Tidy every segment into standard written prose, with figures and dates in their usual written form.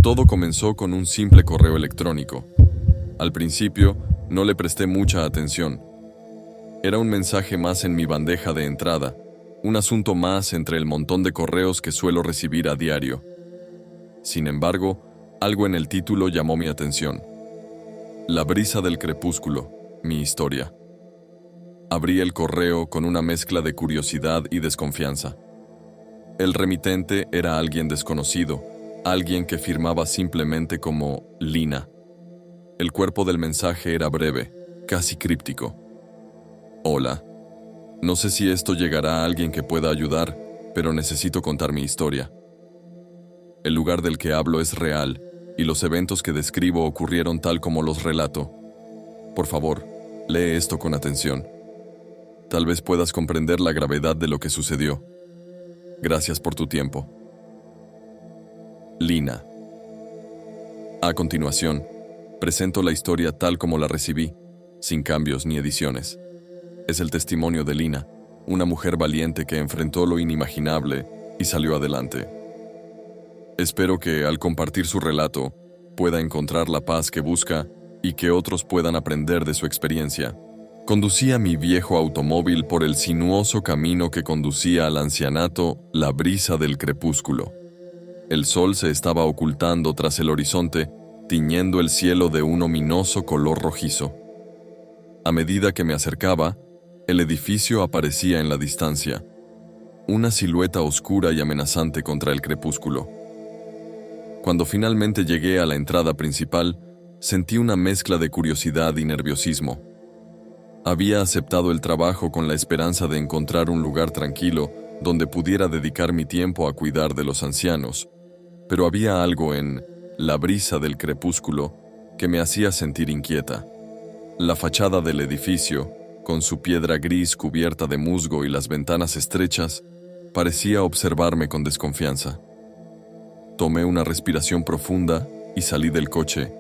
Todo comenzó con un simple correo electrónico. Al principio, no le presté mucha atención. Era un mensaje más en mi bandeja de entrada, un asunto más entre el montón de correos que suelo recibir a diario. Sin embargo, algo en el título llamó mi atención. La brisa del crepúsculo, mi historia. Abrí el correo con una mezcla de curiosidad y desconfianza. El remitente era alguien desconocido, alguien que firmaba simplemente como Lina. El cuerpo del mensaje era breve, casi críptico. Hola. No sé si esto llegará a alguien que pueda ayudar, pero necesito contar mi historia. El lugar del que hablo es real, y los eventos que describo ocurrieron tal como los relato. Por favor, lee esto con atención. Tal vez puedas comprender la gravedad de lo que sucedió. Gracias por tu tiempo. Lina. A continuación, presento la historia tal como la recibí, sin cambios ni ediciones. Es el testimonio de Lina, una mujer valiente que enfrentó lo inimaginable y salió adelante. Espero que, al compartir su relato, pueda encontrar la paz que busca y que otros puedan aprender de su experiencia. Conducía mi viejo automóvil por el sinuoso camino que conducía al ancianato, la brisa del crepúsculo. El sol se estaba ocultando tras el horizonte, tiñendo el cielo de un ominoso color rojizo. A medida que me acercaba, el edificio aparecía en la distancia, una silueta oscura y amenazante contra el crepúsculo. Cuando finalmente llegué a la entrada principal, sentí una mezcla de curiosidad y nerviosismo. Había aceptado el trabajo con la esperanza de encontrar un lugar tranquilo donde pudiera dedicar mi tiempo a cuidar de los ancianos, pero había algo en la brisa del crepúsculo que me hacía sentir inquieta. La fachada del edificio, con su piedra gris cubierta de musgo y las ventanas estrechas, parecía observarme con desconfianza. Tomé una respiración profunda y salí del coche,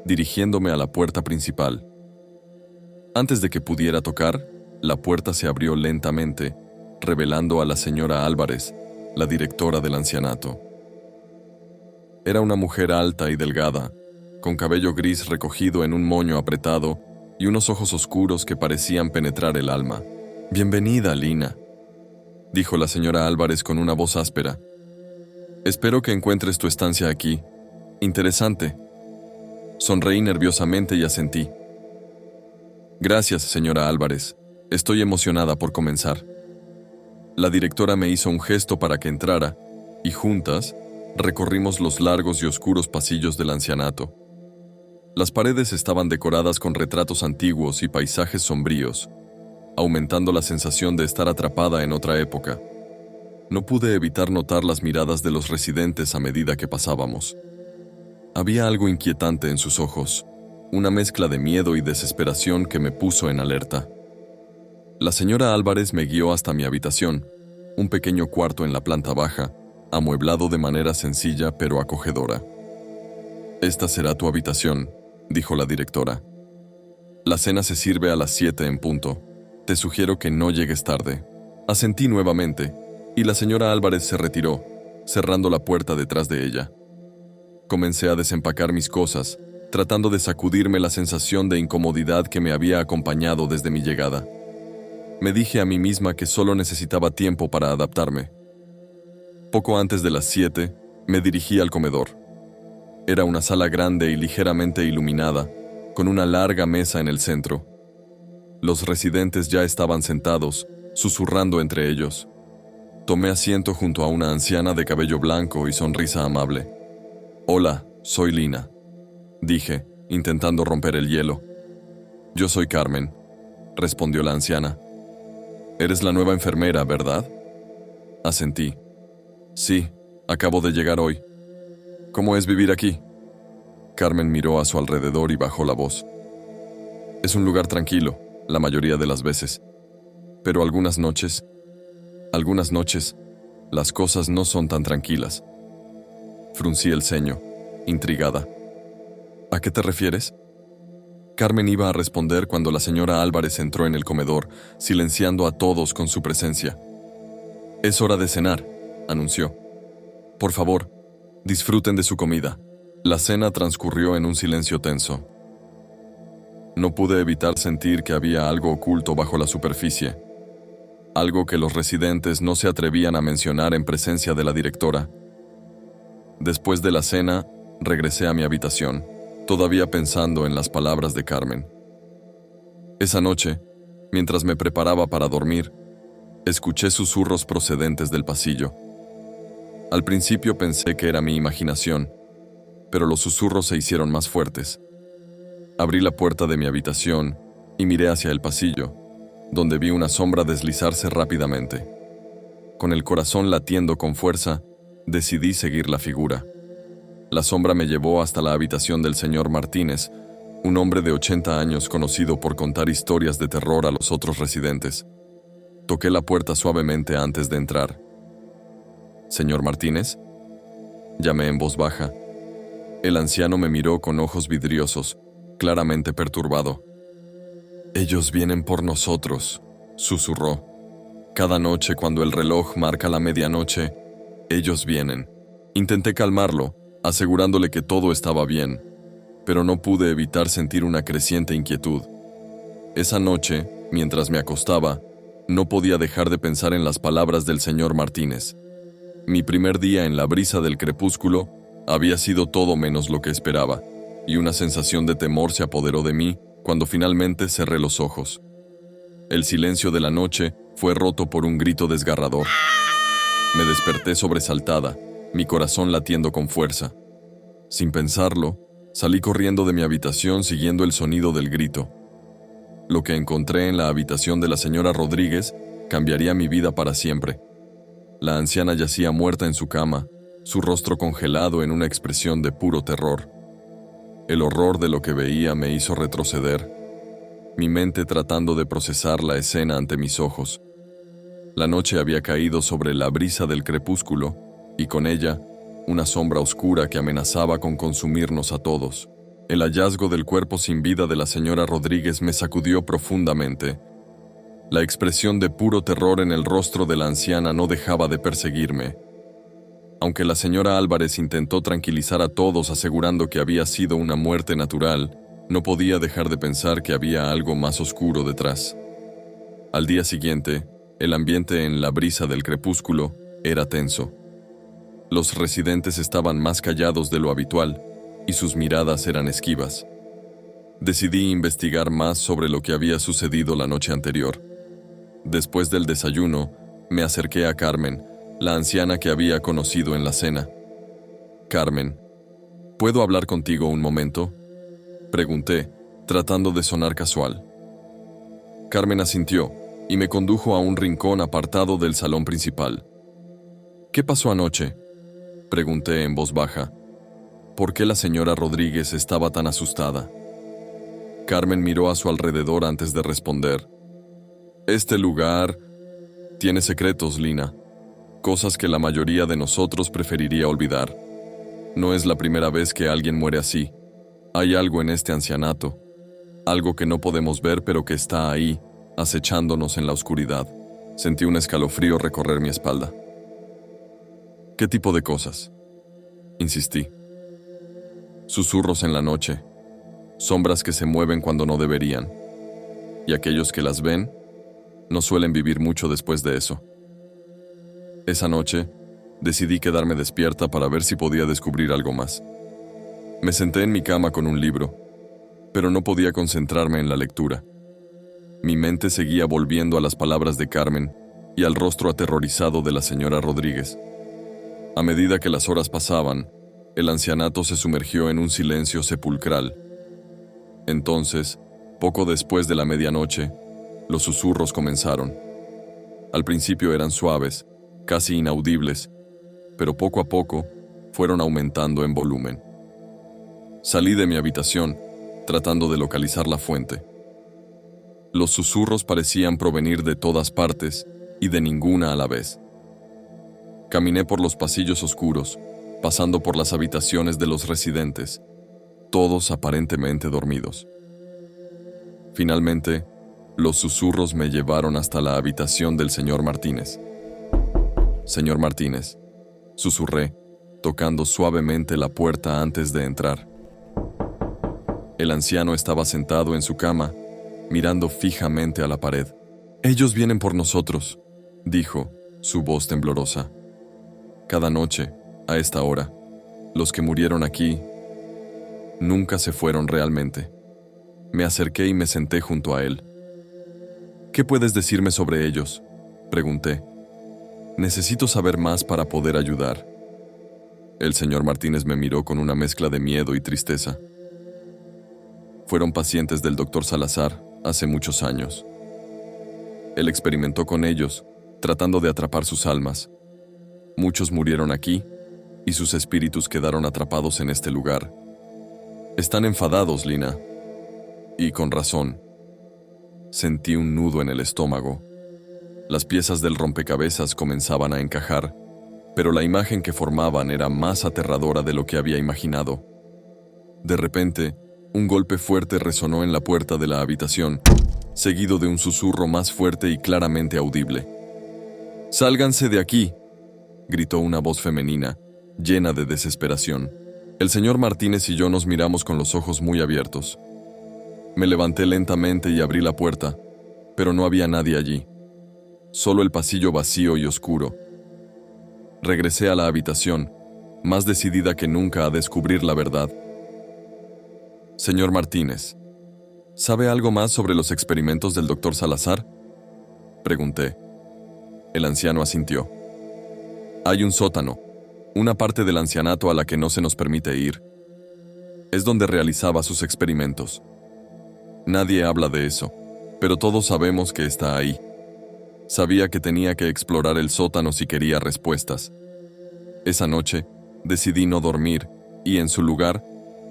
dirigiéndome a la puerta principal. Antes de que pudiera tocar, la puerta se abrió lentamente, revelando a la señora Álvarez, la directora del ancianato. Era una mujer alta y delgada, con cabello gris recogido en un moño apretado y unos ojos oscuros que parecían penetrar el alma. «Bienvenida, Lina», dijo la señora Álvarez con una voz áspera. «Espero que encuentres tu estancia aquí. Interesante». Sonreí nerviosamente y asentí. «Gracias, señora Álvarez. Estoy emocionada por comenzar». La directora me hizo un gesto para que entrara, y juntas recorrimos los largos y oscuros pasillos del ancianato. Las paredes estaban decoradas con retratos antiguos y paisajes sombríos, aumentando la sensación de estar atrapada en otra época. No pude evitar notar las miradas de los residentes a medida que pasábamos. Había algo inquietante en sus ojos, una mezcla de miedo y desesperación que me puso en alerta. La señora Álvarez me guió hasta mi habitación, un pequeño cuarto en la planta baja, amueblado de manera sencilla pero acogedora. «Esta será tu habitación», dijo la directora. «La cena se sirve a las 7 en punto. Te sugiero que no llegues tarde». Asentí nuevamente, y la señora Álvarez se retiró, cerrando la puerta detrás de ella. Comencé a desempacar mis cosas, tratando de sacudirme la sensación de incomodidad que me había acompañado desde mi llegada. Me dije a mí misma que solo necesitaba tiempo para adaptarme. Poco antes de las 7, me dirigí al comedor. Era una sala grande y ligeramente iluminada, con una larga mesa en el centro. Los residentes ya estaban sentados, susurrando entre ellos. Tomé asiento junto a una anciana de cabello blanco y sonrisa amable. «Hola, soy Lina», dije, intentando romper el hielo. «Yo soy Carmen», respondió la anciana. «Eres la nueva enfermera, ¿verdad?» Asentí. «Sí, acabo de llegar hoy. ¿Cómo es vivir aquí?» Carmen miró a su alrededor y bajó la voz. «Es un lugar tranquilo, la mayoría de las veces. Pero algunas noches, las cosas no son tan tranquilas». Fruncí el ceño, intrigada. «¿A qué te refieres?» Carmen iba a responder cuando la señora Álvarez entró en el comedor, silenciando a todos con su presencia. «Es hora de cenar», anunció. «Por favor, disfruten de su comida. La cena transcurrió en un silencio tenso. No pude evitar sentir que había algo oculto bajo la superficie, algo que los residentes no se atrevían a mencionar en presencia de la directora. Después de la cena, regresé a mi habitación, todavía pensando en las palabras de Carmen. Esa noche, mientras me preparaba para dormir, escuché susurros procedentes del pasillo. Al principio pensé que era mi imaginación, pero los susurros se hicieron más fuertes. Abrí la puerta de mi habitación y miré hacia el pasillo, donde vi una sombra deslizarse rápidamente. Con el corazón latiendo con fuerza, decidí seguir la figura. La sombra me llevó hasta la habitación del señor Martínez, un hombre de 80 años conocido por contar historias de terror a los otros residentes. Toqué la puerta suavemente antes de entrar. «¿Señor Martínez?», llamé en voz baja. El anciano me miró con ojos vidriosos, claramente perturbado. «Ellos vienen por nosotros», susurró. «Cada noche cuando el reloj marca la medianoche, ellos vienen». Intenté calmarlo, asegurándole que todo estaba bien, pero no pude evitar sentir una creciente inquietud. Esa noche, mientras me acostaba, no podía dejar de pensar en las palabras del señor Martínez. Mi primer día en la brisa del crepúsculo había sido todo menos lo que esperaba, y una sensación de temor se apoderó de mí cuando finalmente cerré los ojos. El silencio de la noche fue roto por un grito desgarrador. Me desperté sobresaltada, mi corazón latiendo con fuerza. Sin pensarlo, salí corriendo de mi habitación siguiendo el sonido del grito. Lo que encontré en la habitación de la señora Rodríguez cambiaría mi vida para siempre. La anciana yacía muerta en su cama, su rostro congelado en una expresión de puro terror. El horror de lo que veía me hizo retroceder, mi mente tratando de procesar la escena ante mis ojos. La noche había caído sobre la brisa del crepúsculo, y con ella, una sombra oscura que amenazaba con consumirnos a todos. El hallazgo del cuerpo sin vida de la señora Rodríguez me sacudió profundamente. La expresión de puro terror en el rostro de la anciana no dejaba de perseguirme. Aunque la señora Álvarez intentó tranquilizar a todos asegurando que había sido una muerte natural, no podía dejar de pensar que había algo más oscuro detrás. Al día siguiente, el ambiente en la brisa del crepúsculo era tenso. Los residentes estaban más callados de lo habitual, y sus miradas eran esquivas. Decidí investigar más sobre lo que había sucedido la noche anterior. Después del desayuno, me acerqué a Carmen, la anciana que había conocido en la cena. «Carmen, ¿puedo hablar contigo un momento?», pregunté, tratando de sonar casual. Carmen asintió y me condujo a un rincón apartado del salón principal. «¿Qué pasó anoche?», pregunté en voz baja. ¿Por qué la señora Rodríguez estaba tan asustada? Carmen miró a su alrededor antes de responder. «Este lugar tiene secretos, Lina. Cosas que la mayoría de nosotros preferiría olvidar. No es la primera vez que alguien muere así. Hay algo en este ancianato. Algo que no podemos ver pero que está ahí, acechándonos en la oscuridad». Sentí un escalofrío recorrer mi espalda. «¿Qué tipo de cosas?», insistí. «Susurros en la noche, sombras que se mueven cuando no deberían, y aquellos que las ven no suelen vivir mucho después de eso». Esa noche, decidí quedarme despierta para ver si podía descubrir algo más. Me senté en mi cama con un libro, pero no podía concentrarme en la lectura. Mi mente seguía volviendo a las palabras de Carmen y al rostro aterrorizado de la señora Rodríguez. A medida que las horas pasaban, el ancianato se sumergió en un silencio sepulcral. Entonces, poco después de la medianoche, los susurros comenzaron. Al principio eran suaves, casi inaudibles, pero poco a poco fueron aumentando en volumen. Salí de mi habitación, tratando de localizar la fuente. Los susurros parecían provenir de todas partes y de ninguna a la vez. Caminé por los pasillos oscuros, pasando por las habitaciones de los residentes, todos aparentemente dormidos. Finalmente, los susurros me llevaron hasta la habitación del señor Martínez. «Señor Martínez», susurré, tocando suavemente la puerta antes de entrar. El anciano estaba sentado en su cama, mirando fijamente a la pared. «Ellos vienen por nosotros», dijo, su voz temblorosa. «Cada noche, a esta hora, los que murieron aquí nunca se fueron realmente». Me acerqué y me senté junto a él. «¿Qué puedes decirme sobre ellos?», pregunté. «Necesito saber más para poder ayudar». El señor Martínez me miró con una mezcla de miedo y tristeza. «Fueron pacientes del doctor Salazar hace muchos años. Él experimentó con ellos, tratando de atrapar sus almas. Muchos murieron aquí, y sus espíritus quedaron atrapados en este lugar. Están enfadados, Lina. Y con razón». Sentí un nudo en el estómago. Las piezas del rompecabezas comenzaban a encajar, pero la imagen que formaban era más aterradora de lo que había imaginado. De repente, un golpe fuerte resonó en la puerta de la habitación, seguido de un susurro más fuerte y claramente audible. «¡Sálganse de aquí!», gritó una voz femenina, llena de desesperación. El señor Martínez y yo nos miramos con los ojos muy abiertos. Me levanté lentamente y abrí la puerta, pero no había nadie allí. Solo el pasillo vacío y oscuro. Regresé a la habitación, más decidida que nunca a descubrir la verdad. «Señor Martínez, ¿sabe algo más sobre los experimentos del doctor Salazar?», pregunté. El anciano asintió. «Hay un sótano, una parte del ancianato a la que no se nos permite ir. Es donde realizaba sus experimentos. Nadie habla de eso, pero todos sabemos que está ahí. Sabía que tenía que explorar el sótano si quería respuestas. Esa noche, decidí no dormir y, en su lugar,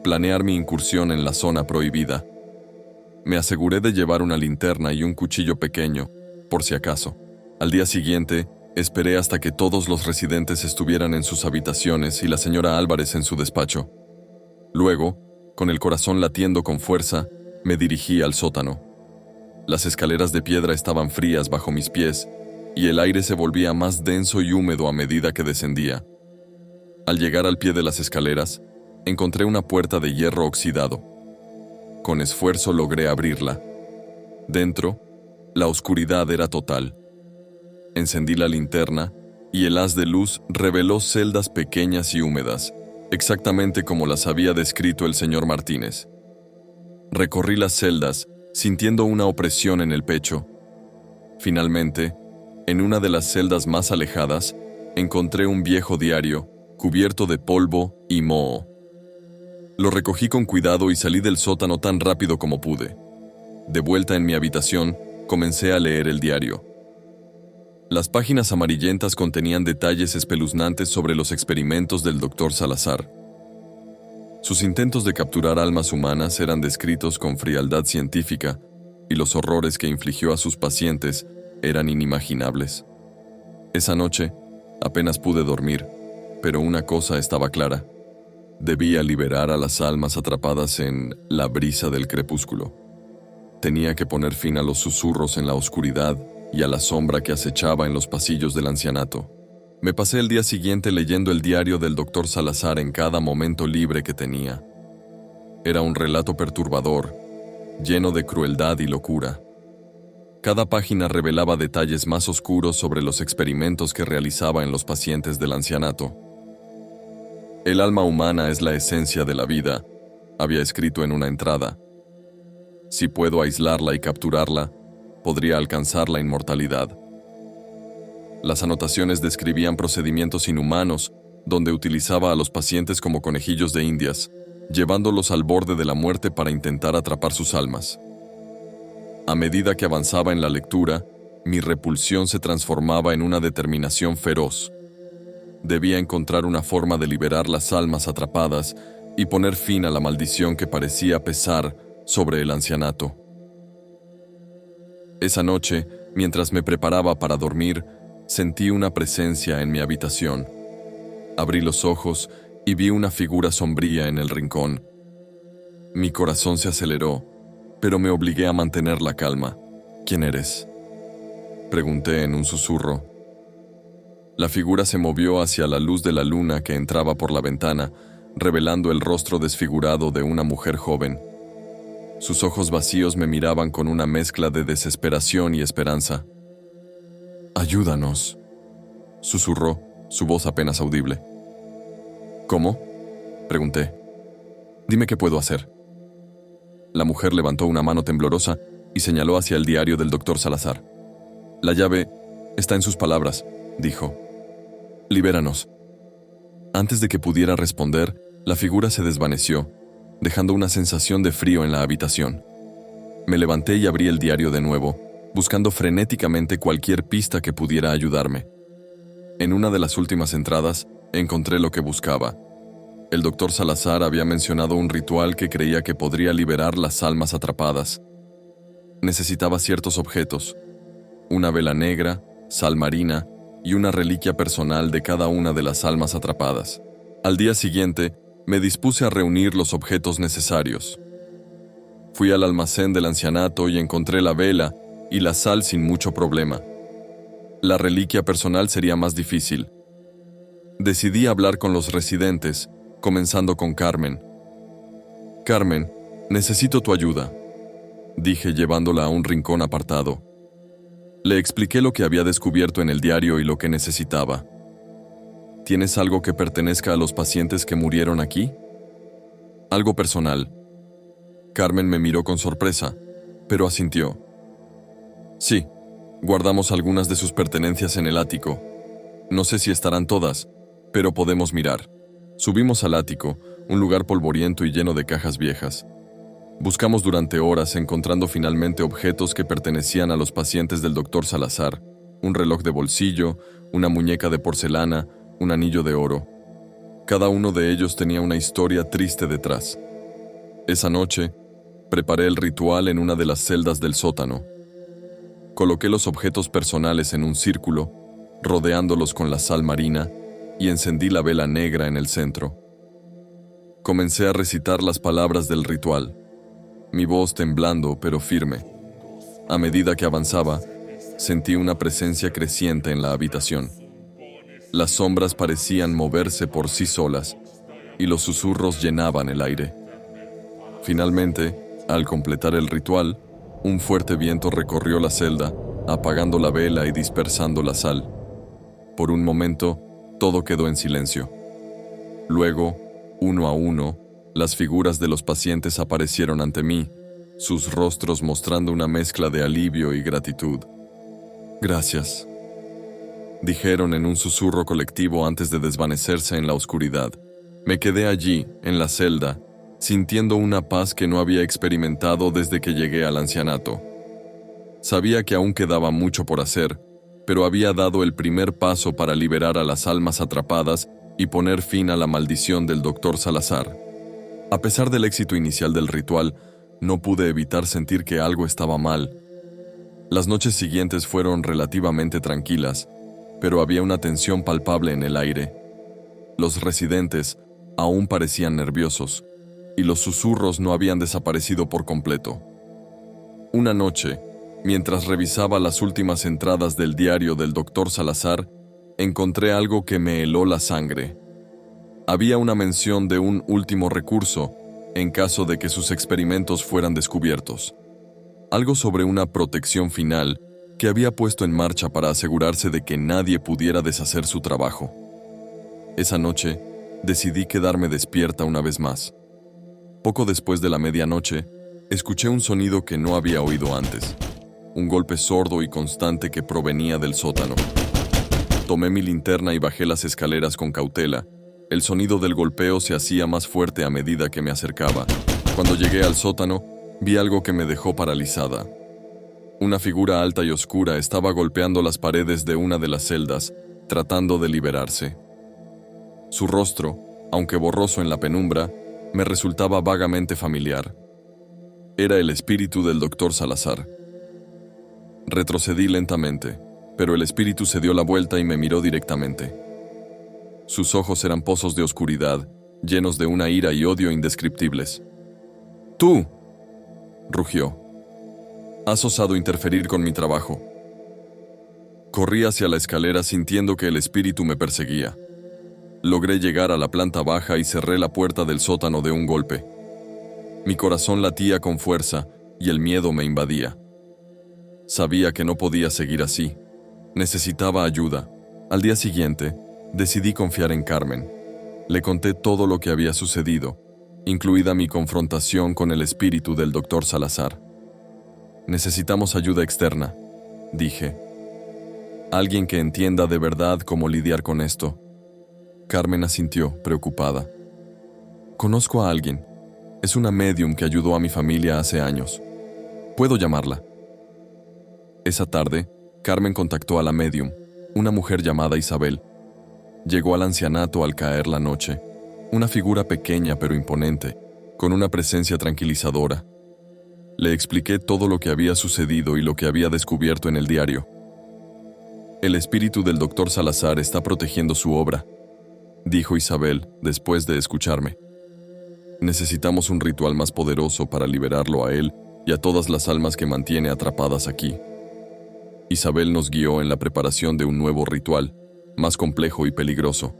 planear mi incursión en la zona prohibida. Me aseguré de llevar una linterna y un cuchillo pequeño, por si acaso. Al día siguiente, esperé hasta que todos los residentes estuvieran en sus habitaciones y la señora Álvarez en su despacho. Luego, con el corazón latiendo con fuerza, me dirigí al sótano. Las escaleras de piedra estaban frías bajo mis pies y el aire se volvía más denso y húmedo a medida que descendía. Al llegar al pie de las escaleras, encontré una puerta de hierro oxidado. Con esfuerzo logré abrirla. Dentro, la oscuridad era total. Encendí la linterna y el haz de luz reveló celdas pequeñas y húmedas, exactamente como las había descrito el señor Martínez. Recorrí las celdas, sintiendo una opresión en el pecho. Finalmente, en una de las celdas más alejadas, encontré un viejo diario, cubierto de polvo y moho. Lo recogí con cuidado y salí del sótano tan rápido como pude. De vuelta en mi habitación, comencé a leer el diario. Las páginas amarillentas contenían detalles espeluznantes sobre los experimentos del doctor Salazar. Sus intentos de capturar almas humanas eran descritos con frialdad científica y los horrores que infligió a sus pacientes eran inimaginables. Esa noche, apenas pude dormir, pero una cosa estaba clara. Debía liberar a las almas atrapadas en la brisa del crepúsculo. Tenía que poner fin a los susurros en la oscuridad y a la sombra que acechaba en los pasillos del ancianato. Me pasé el día siguiente leyendo el diario del doctor Salazar en cada momento libre que tenía. Era un relato perturbador, lleno de crueldad y locura. Cada página revelaba detalles más oscuros sobre los experimentos que realizaba en los pacientes del ancianato. «El alma humana es la esencia de la vida», había escrito en una entrada. «Si puedo aislarla y capturarla, podría alcanzar la inmortalidad». Las anotaciones describían procedimientos inhumanos, donde utilizaba a los pacientes como conejillos de indias, llevándolos al borde de la muerte para intentar atrapar sus almas. A medida que avanzaba en la lectura, mi repulsión se transformaba en una determinación feroz. Debía encontrar una forma de liberar las almas atrapadas y poner fin a la maldición que parecía pesar sobre el ancianato. Esa noche, mientras me preparaba para dormir, sentí una presencia en mi habitación. Abrí los ojos y vi una figura sombría en el rincón. Mi corazón se aceleró, pero me obligué a mantener la calma. «¿Quién eres?», pregunté en un susurro. La figura se movió hacia la luz de la luna que entraba por la ventana, revelando el rostro desfigurado de una mujer joven. Sus ojos vacíos me miraban con una mezcla de desesperación y esperanza. «Ayúdanos», susurró, su voz apenas audible. «¿Cómo?», pregunté. «Dime qué puedo hacer». La mujer levantó una mano temblorosa y señaló hacia el diario del doctor Salazar. «La llave está en sus palabras», dijo. «Libéranos». Antes de que pudiera responder, la figura se desvaneció, dejando una sensación de frío en la habitación. Me levanté y abrí el diario de nuevo, buscando frenéticamente cualquier pista que pudiera ayudarme. En una de las últimas entradas, encontré lo que buscaba. El doctor Salazar había mencionado un ritual que creía que podría liberar las almas atrapadas. Necesitaba ciertos objetos: una vela negra, sal marina y una reliquia personal de cada una de las almas atrapadas. Al día siguiente, me dispuse a reunir los objetos necesarios. Fui al almacén del ancianato y encontré la vela y la sal sin mucho problema. La reliquia personal sería más difícil. Decidí hablar con los residentes, comenzando con Carmen. «Carmen, necesito tu ayuda», dije llevándola a un rincón apartado. Le expliqué lo que había descubierto en el diario y lo que necesitaba. «¿Tienes algo que pertenezca a los pacientes que murieron aquí?». «Algo personal». Carmen me miró con sorpresa, pero asintió. «Sí, guardamos algunas de sus pertenencias en el ático. No sé si estarán todas, pero podemos mirar». Subimos al ático, un lugar polvoriento y lleno de cajas viejas. Buscamos durante horas, encontrando finalmente objetos que pertenecían a los pacientes del doctor Salazar: un reloj de bolsillo, una muñeca de porcelana, un anillo de oro. Cada uno de ellos tenía una historia triste detrás. Esa noche, preparé el ritual en una de las celdas del sótano. Coloqué los objetos personales en un círculo, rodeándolos con la sal marina, y encendí la vela negra en el centro. Comencé a recitar las palabras del ritual, mi voz temblando pero firme. A medida que avanzaba, sentí una presencia creciente en la habitación. Las sombras parecían moverse por sí solas, y los susurros llenaban el aire. Finalmente, al completar el ritual, un fuerte viento recorrió la celda, apagando la vela y dispersando la sal. Por un momento, todo quedó en silencio. Luego, uno a uno, las figuras de los pacientes aparecieron ante mí, sus rostros mostrando una mezcla de alivio y gratitud. «Gracias», dijeron en un susurro colectivo antes de desvanecerse en la oscuridad. Me quedé allí, en la celda, sintiendo una paz que no había experimentado desde que llegué al ancianato. Sabía que aún quedaba mucho por hacer, pero había dado el primer paso para liberar a las almas atrapadas y poner fin a la maldición del doctor Salazar. A pesar del éxito inicial del ritual, no pude evitar sentir que algo estaba mal. Las noches siguientes fueron relativamente tranquilas, pero había una tensión palpable en el aire. Los residentes aún parecían nerviosos, y los susurros no habían desaparecido por completo. Una noche, mientras revisaba las últimas entradas del diario del doctor Salazar, encontré algo que me heló la sangre. Había una mención de un último recurso en caso de que sus experimentos fueran descubiertos. Algo sobre una protección final que había puesto en marcha para asegurarse de que nadie pudiera deshacer su trabajo. Esa noche, decidí quedarme despierta una vez más. Poco después de la medianoche, escuché un sonido que no había oído antes. Un golpe sordo y constante que provenía del sótano. Tomé mi linterna y bajé las escaleras con cautela. El sonido del golpeo se hacía más fuerte a medida que me acercaba. Cuando llegué al sótano, vi algo que me dejó paralizada. Una figura alta y oscura estaba golpeando las paredes de una de las celdas, tratando de liberarse. Su rostro, aunque borroso en la penumbra, me resultaba vagamente familiar. Era el espíritu del doctor Salazar. Retrocedí lentamente, pero el espíritu se dio la vuelta y me miró directamente. Sus ojos eran pozos de oscuridad, llenos de una ira y odio indescriptibles. «¡Tú!», rugió. «Has osado interferir con mi trabajo». Corrí hacia la escalera sintiendo que el espíritu me perseguía. Logré llegar a la planta baja y cerré la puerta del sótano de un golpe. Mi corazón latía con fuerza y el miedo me invadía. Sabía que no podía seguir así. Necesitaba ayuda. Al día siguiente, decidí confiar en Carmen. Le conté todo lo que había sucedido, incluida mi confrontación con el espíritu del Dr. Salazar. Necesitamos ayuda externa, dije. Alguien que entienda de verdad cómo lidiar con esto. Carmen asintió, preocupada. Conozco a alguien. Es una médium que ayudó a mi familia hace años. ¿Puedo llamarla? Esa tarde, Carmen contactó a la médium, una mujer llamada Isabel. Llegó al ancianato al caer la noche, una figura pequeña pero imponente, con una presencia tranquilizadora. Le expliqué todo lo que había sucedido y lo que había descubierto en el diario. El espíritu del Dr. Salazar está protegiendo su obra, dijo Isabel después de escucharme. Necesitamos un ritual más poderoso para liberarlo a él y a todas las almas que mantiene atrapadas aquí. Isabel nos guió en la preparación de un nuevo ritual, más complejo y peligroso.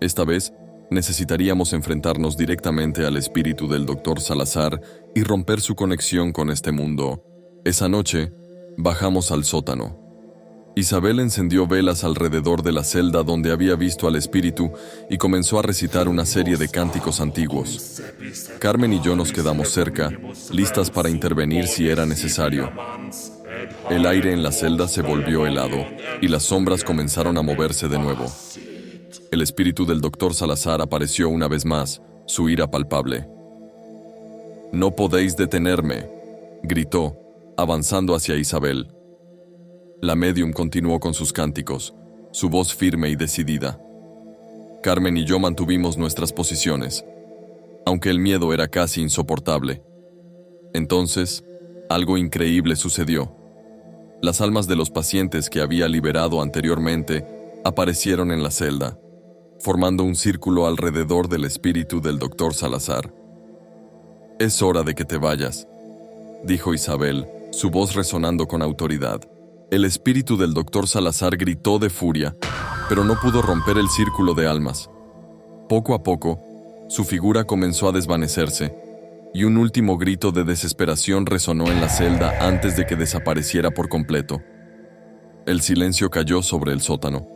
Esta vez, necesitaríamos enfrentarnos directamente al espíritu del Dr. Salazar y romper su conexión con este mundo. Esa noche, bajamos al sótano. Isabel encendió velas alrededor de la celda donde había visto al espíritu y comenzó a recitar una serie de cánticos antiguos. Carmen y yo nos quedamos cerca, listas para intervenir si era necesario. El aire en la celda se volvió helado y las sombras comenzaron a moverse de nuevo. El espíritu del Dr. Salazar apareció una vez más, su ira palpable. «No podéis detenerme», gritó, avanzando hacia Isabel. La médium continuó con sus cánticos, su voz firme y decidida. Carmen y yo mantuvimos nuestras posiciones, aunque el miedo era casi insoportable. Entonces, algo increíble sucedió. Las almas de los pacientes que había liberado anteriormente aparecieron en la celda, formando un círculo alrededor del espíritu del Dr. Salazar. «Es hora de que te vayas», dijo Isabel, su voz resonando con autoridad. El espíritu del Dr. Salazar gritó de furia, pero no pudo romper el círculo de almas. Poco a poco, su figura comenzó a desvanecerse, y un último grito de desesperación resonó en la celda antes de que desapareciera por completo. El silencio cayó sobre el sótano,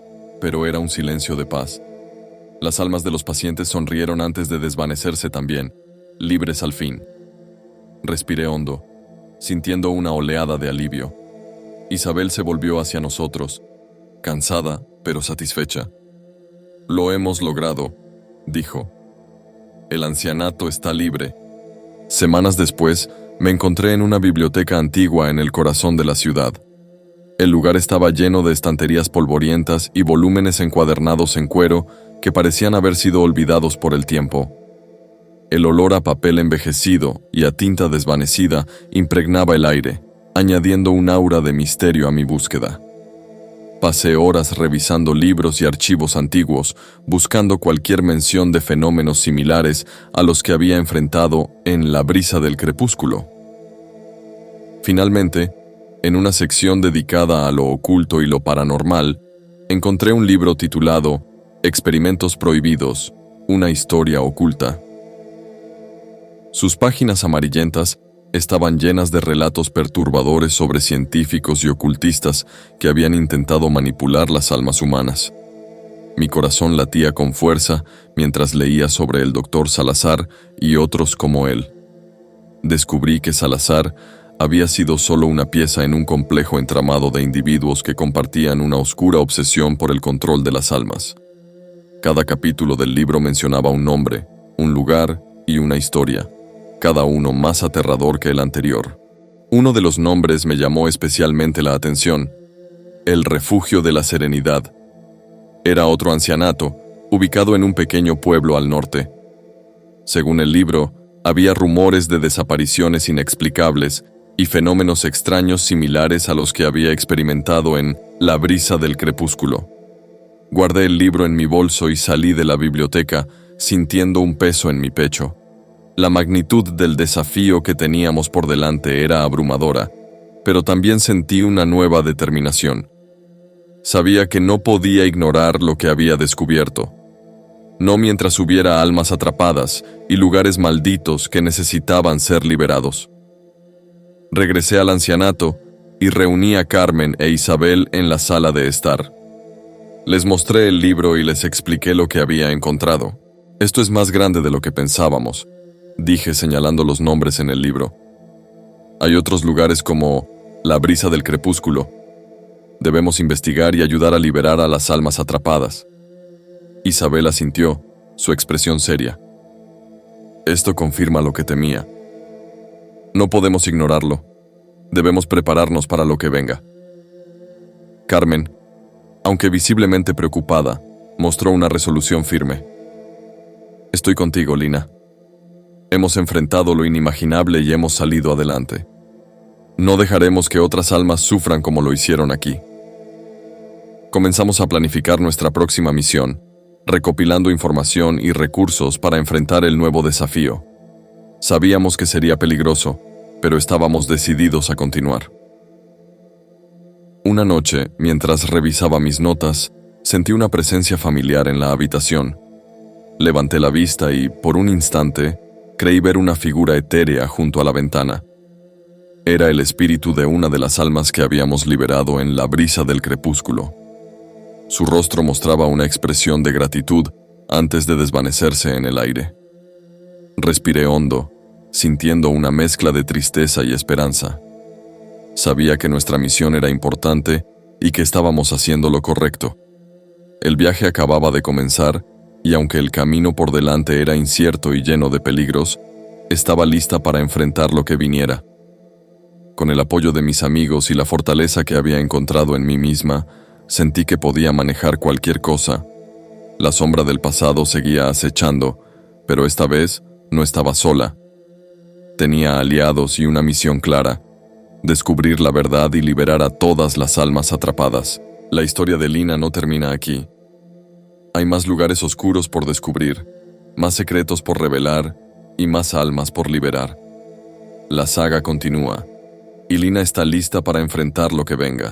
pero era un silencio de paz. Las almas de los pacientes sonrieron antes de desvanecerse también, libres al fin. Respiré hondo, sintiendo una oleada de alivio. Isabel se volvió hacia nosotros, cansada pero satisfecha. «Lo hemos logrado», dijo. «El ancianato está libre». Semanas después, me encontré en una biblioteca antigua en el corazón de la ciudad. El lugar estaba lleno de estanterías polvorientas y volúmenes encuadernados en cuero que parecían haber sido olvidados por el tiempo. El olor a papel envejecido y a tinta desvanecida impregnaba el aire, añadiendo un aura de misterio a mi búsqueda. Pasé horas revisando libros y archivos antiguos, buscando cualquier mención de fenómenos similares a los que había enfrentado en La brisa del crepúsculo. Finalmente, en una sección dedicada a lo oculto y lo paranormal, encontré un libro titulado Experimentos prohibidos, una historia oculta. Sus páginas amarillentas estaban llenas de relatos perturbadores sobre científicos y ocultistas que habían intentado manipular las almas humanas. Mi corazón latía con fuerza mientras leía sobre el Dr. Salazar y otros como él. Descubrí que Salazar había sido solo una pieza en un complejo entramado de individuos que compartían una oscura obsesión por el control de las almas. Cada capítulo del libro mencionaba un nombre, un lugar y una historia, cada uno más aterrador que el anterior. Uno de los nombres me llamó especialmente la atención: el Refugio de la Serenidad. Era otro ancianato, ubicado en un pequeño pueblo al norte. Según el libro, había rumores de desapariciones inexplicables y fenómenos extraños similares a los que había experimentado en La brisa del crepúsculo. Guardé el libro en mi bolso y salí de la biblioteca, sintiendo un peso en mi pecho. La magnitud del desafío que teníamos por delante era abrumadora, pero también sentí una nueva determinación. Sabía que no podía ignorar lo que había descubierto. No mientras hubiera almas atrapadas y lugares malditos que necesitaban ser liberados. Regresé al ancianato y reuní a Carmen e Isabel en la sala de estar. Les mostré el libro y les expliqué lo que había encontrado. Esto es más grande de lo que pensábamos, dije señalando los nombres en el libro. Hay otros lugares como la brisa del crepúsculo. Debemos investigar y ayudar a liberar a las almas atrapadas. Isabel asintió, su expresión seria. Esto confirma lo que temía. No podemos ignorarlo. Debemos prepararnos para lo que venga. Carmen, aunque visiblemente preocupada, mostró una resolución firme. Estoy contigo, Lina. Hemos enfrentado lo inimaginable y hemos salido adelante. No dejaremos que otras almas sufran como lo hicieron aquí. Comenzamos a planificar nuestra próxima misión, recopilando información y recursos para enfrentar el nuevo desafío. Sabíamos que sería peligroso, pero estábamos decididos a continuar. Una noche, mientras revisaba mis notas, sentí una presencia familiar en la habitación. Levanté la vista y, por un instante, creí ver una figura etérea junto a la ventana. Era el espíritu de una de las almas que habíamos liberado en la brisa del crepúsculo. Su rostro mostraba una expresión de gratitud antes de desvanecerse en el aire. Respiré hondo, sintiendo una mezcla de tristeza y esperanza. Sabía que nuestra misión era importante y que estábamos haciendo lo correcto. El viaje acababa de comenzar y aunque el camino por delante era incierto y lleno de peligros, estaba lista para enfrentar lo que viniera. Con el apoyo de mis amigos y la fortaleza que había encontrado en mí misma, sentí que podía manejar cualquier cosa. La sombra del pasado seguía acechando, pero esta vez no estaba sola. Tenía aliados y una misión clara: descubrir la verdad y liberar a todas las almas atrapadas. La historia de Lina no termina aquí. Hay más lugares oscuros por descubrir, más secretos por revelar y más almas por liberar. La saga continúa, y Lina está lista para enfrentar lo que venga.